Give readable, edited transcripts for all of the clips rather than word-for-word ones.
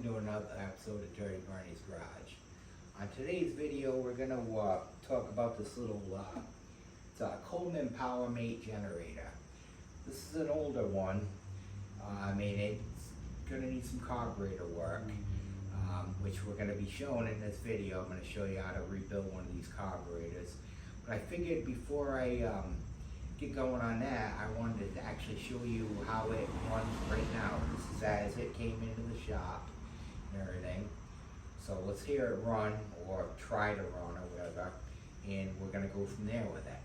welcome to another episode of Dirty Bernie's Garage. On today's video, we're going to talk about this little it's a Coleman PowerMate generator. This is an older one. It's going to need some carburetor work, which we're going to be showing in this video. I'm going to show you how to rebuild one of these carburetors. But I figured before I get going on that, I wanted to actually show you how it runs right now. This is as it came into the shop and everything. So let's hear it run, or try to run, or whatever, and we're gonna go from there with it.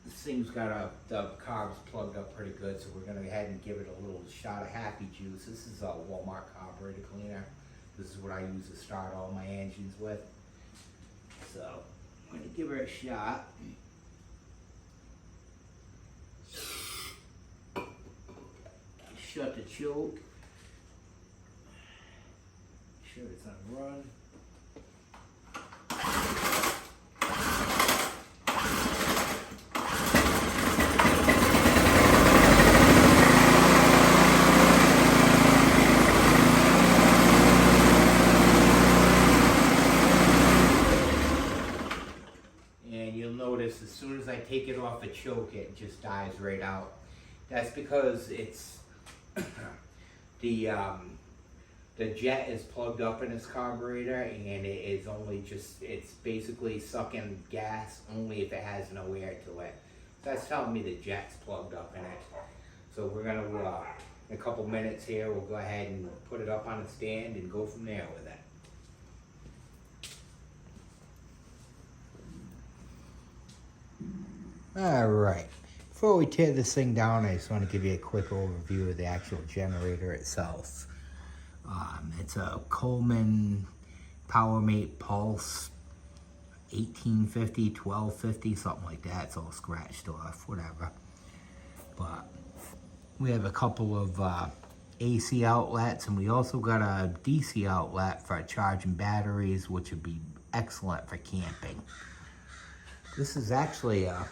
This thing's got the carbs plugged up pretty good, so we're gonna go ahead and give it a little shot of Happy Juice. This is a Walmart carburetor cleaner. This is what I use to start all my engines with. So I'm going to give her a shot. Shut the choke. Make sure it's on run. As soon as I take it off the choke, it just dies right out. That's because it's the jet is plugged up in this carburetor, and it is only it's basically sucking gas only if it has no air to it. That's telling me the jet's plugged up in it. So we're gonna in a couple minutes here, we'll go ahead and put it up on the stand and go from there with it. Alright, before we tear this thing down, I just want to give you a quick overview of the actual generator itself. It's a Coleman PowerMate Pulse 1850, 1250, something like that. It's all scratched off, whatever. But we have a couple of AC outlets, and we also got a DC outlet for charging batteries, which would be excellent for camping. This is actually a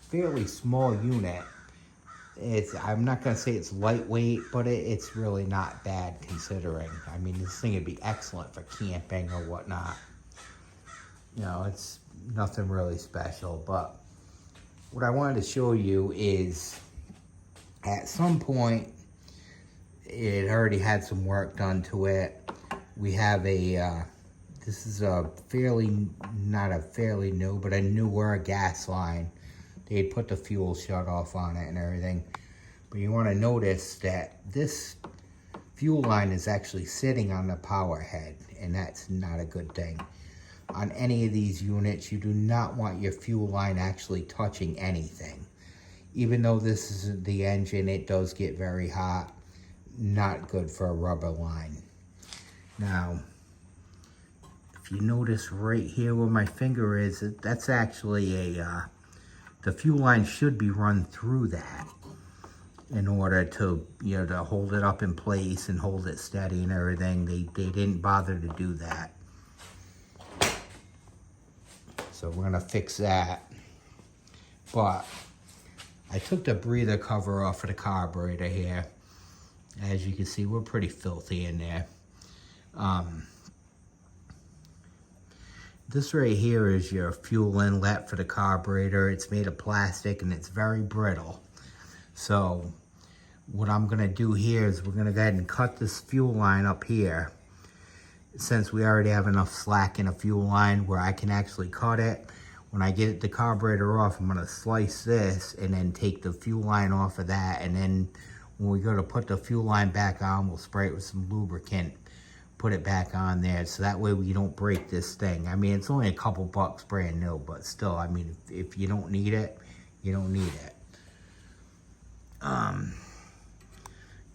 fairly small unit. I'm not going to say it's lightweight, but it's really not bad considering. I mean, this thing would be excellent for camping or whatnot. You know, it's nothing really special, but what I wanted to show you is at some point it already had some work done to it. We have a this is a not a fairly new, but a newer gas line. They put the fuel shut off on it and everything. But you want to notice that this fuel line is actually sitting on the power head, and that's not a good thing. On any of these units, you do not want your fuel line actually touching anything. Even though this is the engine, it does get very hot. Not good for a rubber line. Now, if you notice right here where my finger is, that's actually the fuel line should be run through that in order to, to hold it up in place and hold it steady and everything. They didn't bother to do that. So we're gonna fix that. But I took the breather cover off of the carburetor here. As you can see, we're pretty filthy in there. This right here is your fuel inlet for the carburetor. It's made of plastic and it's very brittle. So what I'm gonna do here is we're gonna go ahead and cut this fuel line up here. Since we already have enough slack in a fuel line where I can actually cut it, when I get the carburetor off, I'm gonna slice this and then take the fuel line off of that. And then when we go to put the fuel line back on, we'll spray it with some lubricant, put it back on there, so that way we don't break this thing. I mean, it's only a couple bucks brand new, but still, I mean, if you don't need it, you don't need it.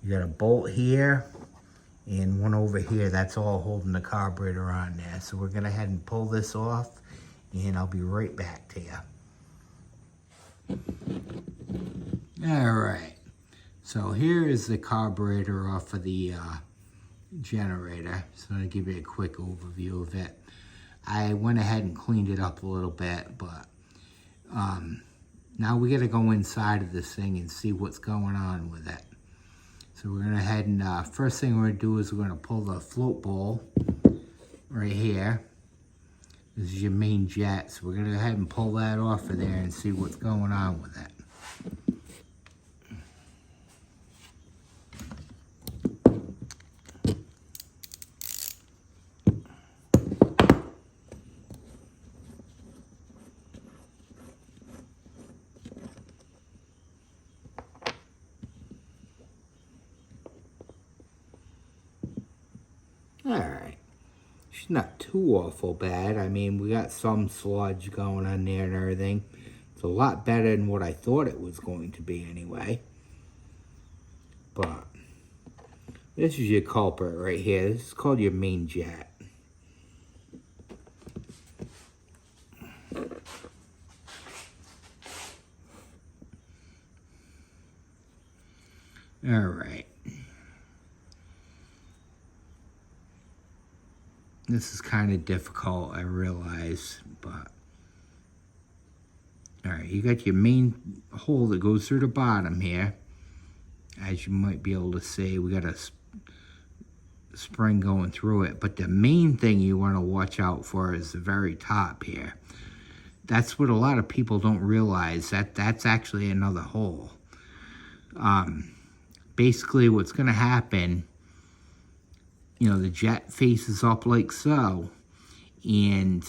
You got a bolt here and one over here. That's all holding the carburetor on there. So we're gonna head and pull this off, and I'll be right back to you. All right, so here is the carburetor off of the generator. So I'm gonna give you a quick overview of it. I went ahead and cleaned it up a little bit, but now we gotta go inside of this thing and see what's going on with it. So we're gonna head and first thing we're gonna do is we're gonna pull the float bowl right here. This is your main jet, so we're gonna go ahead and pull that off of there and see what's going on with it. Alright, it's not too awful bad. I mean, we got some sludge going on there and everything. It's a lot better than what I thought it was going to be anyway. But this is your culprit right here. This is called your main jet. Alright. This is kind of difficult, I realize, but alright, you got your main hole that goes through the bottom here. As you might be able to see, we got a spring going through it, but the main thing you want to watch out for is the very top here. That's what a lot of people don't realize, that's actually another hole. Basically what's going to happen, you know, the jet faces up like so, and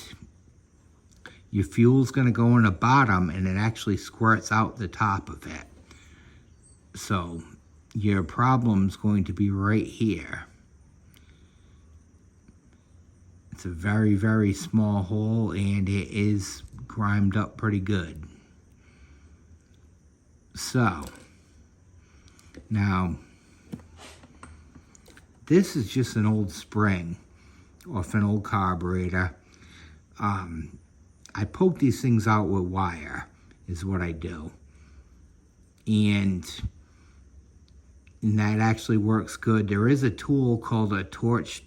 your fuel's going to go in the bottom and it actually squirts out the top of it. So your problem's going to be right here. It's a very, very small hole and it is grimed up pretty good. So now this is just an old spring off an old carburetor. I poke these things out with wire is what I do. And that actually works good. There is a tool called a torch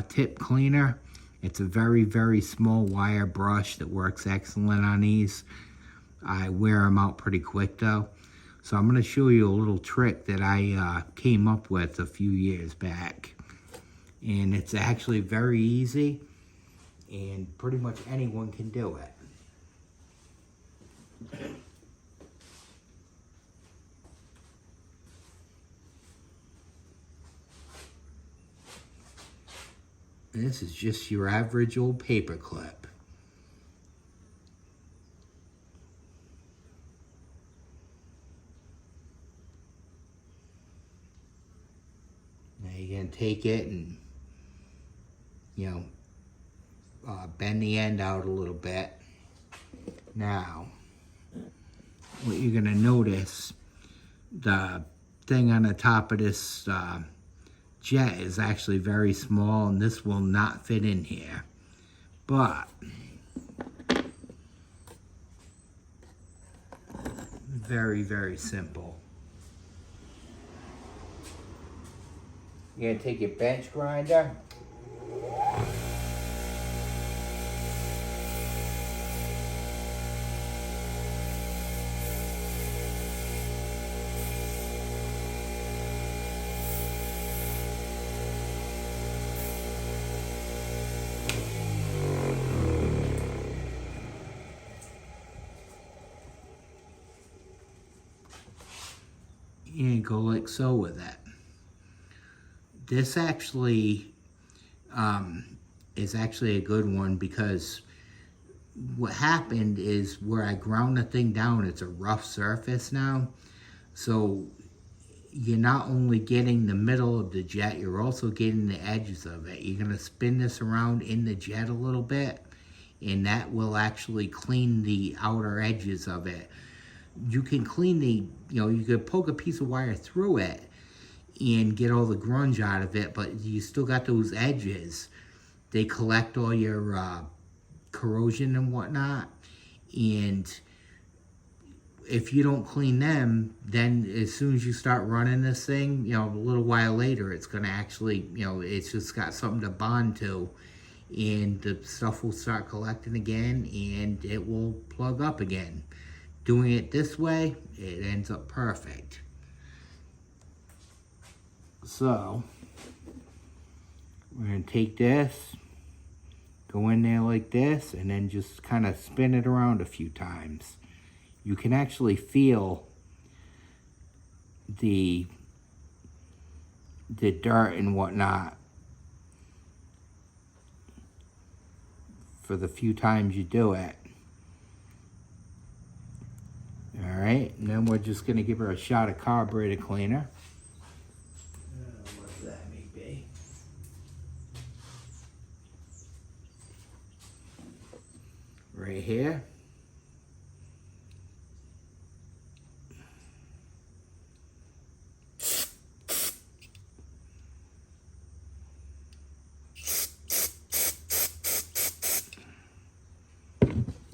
tip cleaner. It's a very, very small wire brush that works excellent on these. I wear them out pretty quick though. So I'm going to show you a little trick that I came up with a few years back. And it's actually very easy, and pretty much anyone can do it. This is just your average old paper clip. Now you're going to take it and, you know, bend the end out a little bit. Now, what you're going to notice, the thing on the top of this jet is actually very small, and this will not fit in here. But very, very simple. You're gonna take your bench grinder. And go like so with it. This actually is actually a good one, because what happened is where I ground the thing down, it's a rough surface now. So you're not only getting the middle of the jet, you're also getting the edges of it. You're going to spin this around in the jet a little bit, and that will actually clean the outer edges of it. You can clean the, you know, you could poke a piece of wire through it and get all the grunge out of it, but you still got those edges. They collect all your corrosion and whatnot, and if you don't clean them, then as soon as you start running this thing, you know, a little while later, it's going to actually, you know, it's just got something to bond to, and the stuff will start collecting again, and it will plug up again. Doing it this way, it ends up perfect. So we're going to take this, go in there like this, and then just kind of spin it around a few times. You can actually feel the dirt and whatnot for the few times you do it. All right, and then we're just going to give her a shot of carburetor cleaner. What that may be. Right here.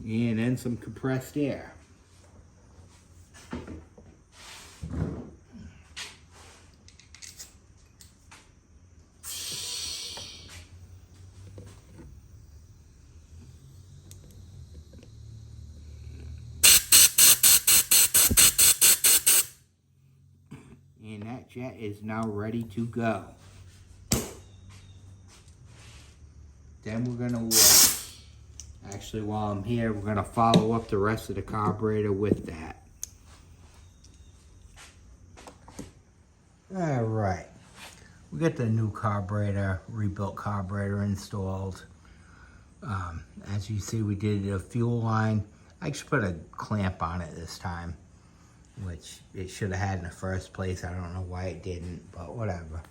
And then some compressed air. And that jet is now ready to go. Then we're gonna actually, while I'm here, we're gonna follow up the rest of the carburetor with that. All right, we got the new carburetor, rebuilt carburetor installed. As you see, we did a fuel line. I actually put a clamp on it this time, which it should have had in the first place. I don't know why it didn't, but whatever.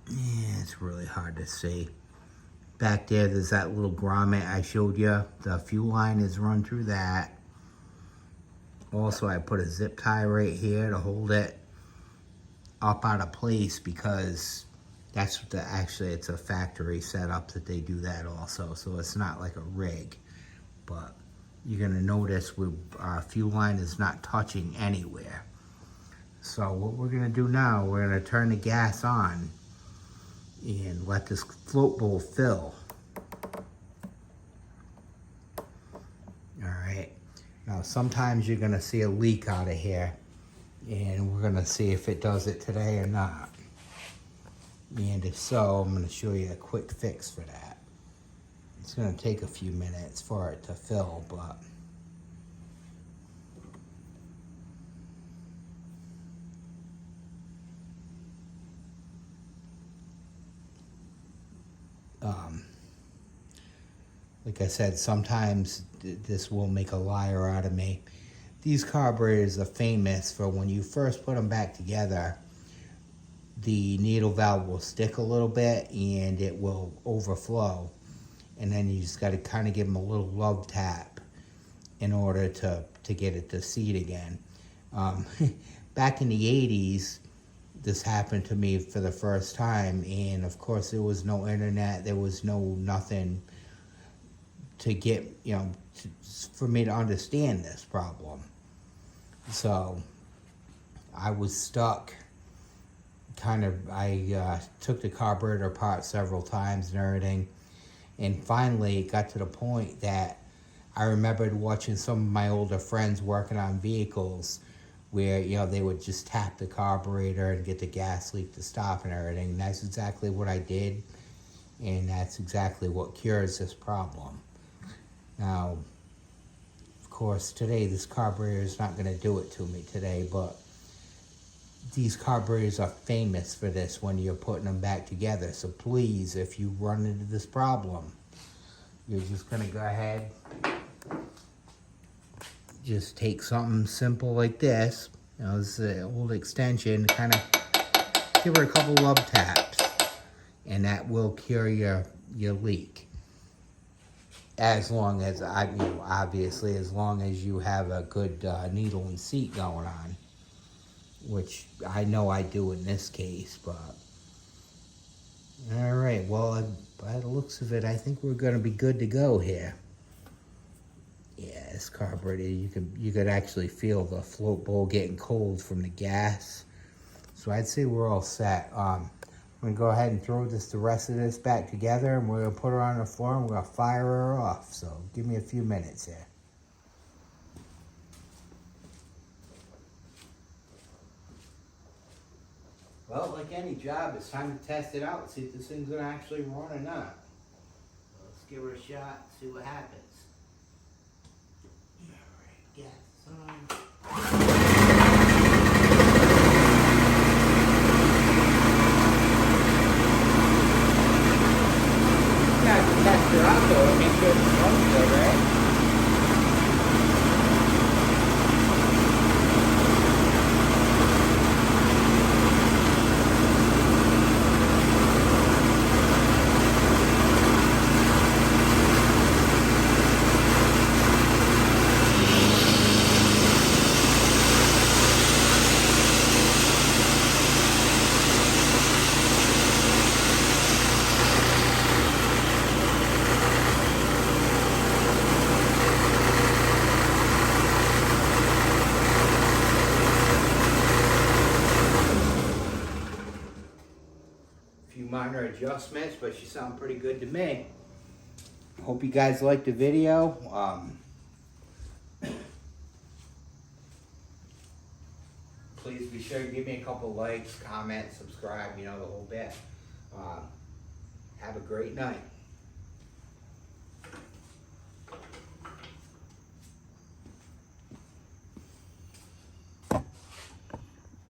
Yeah, it's really hard to see. Back there's that little grommet I showed you. The fuel line is run through that. Also, I put a zip tie right here to hold it up out of place because that's what actually it's a factory setup that they do that also. So it's not like a rig, but you're gonna notice our fuel line is not touching anywhere. So what we're gonna do now, we're gonna turn the gas on and let this float bowl fill. All right, now sometimes you're gonna see a leak out of here, and we're gonna see if it does it today or not. And if so, I'm gonna show you a quick fix for that. It's gonna take a few minutes for it to fill, but like I said, sometimes this will make a liar out of me. These carburetors are famous for when you first put them back together, the needle valve will stick a little bit and it will overflow. And then you just got to kind of give them a little love tap in order to get it to seat again. Back in the 80s, this happened to me for the first time, and of course there was no internet, there was nothing to get, for me to understand this problem. So I was stuck. I took the carburetor apart several times and everything, and finally it got to the point that I remembered watching some of my older friends working on vehicles where, they would just tap the carburetor and get the gas leak to stop and everything. And that's exactly what I did, and that's exactly what cures this problem. Now, of course, today this carburetor is not going to do it to me today, but these carburetors are famous for this when you're putting them back together. So please, if you run into this problem, you're just going to go ahead, just take something simple like this. This is an old extension, kind of give her a couple love taps, and that will cure your leak. As long as, obviously, as long as you have a good needle and seat going on, which I know I do in this case, but all right, well, by the looks of it, I think we're going to be good to go here. Yeah, this carburetor, you could actually feel the float bowl getting cold from the gas. So I'd say we're all set. I'm going to go ahead and throw the rest of this back together, and we're going to put her on the floor, and we're going to fire her off. So give me a few minutes here. Well, like any job, it's time to test it out, see if this thing's gonna actually run or not. So let's give her a shot, see what happens. Alright, gas on. Test her out though and make sure it's running good, right? Minor adjustments, but she sounded pretty good to me. Hope you guys liked the video. Please be sure to give me a couple likes, comments, subscribe, you know, the whole bit. Have a great night.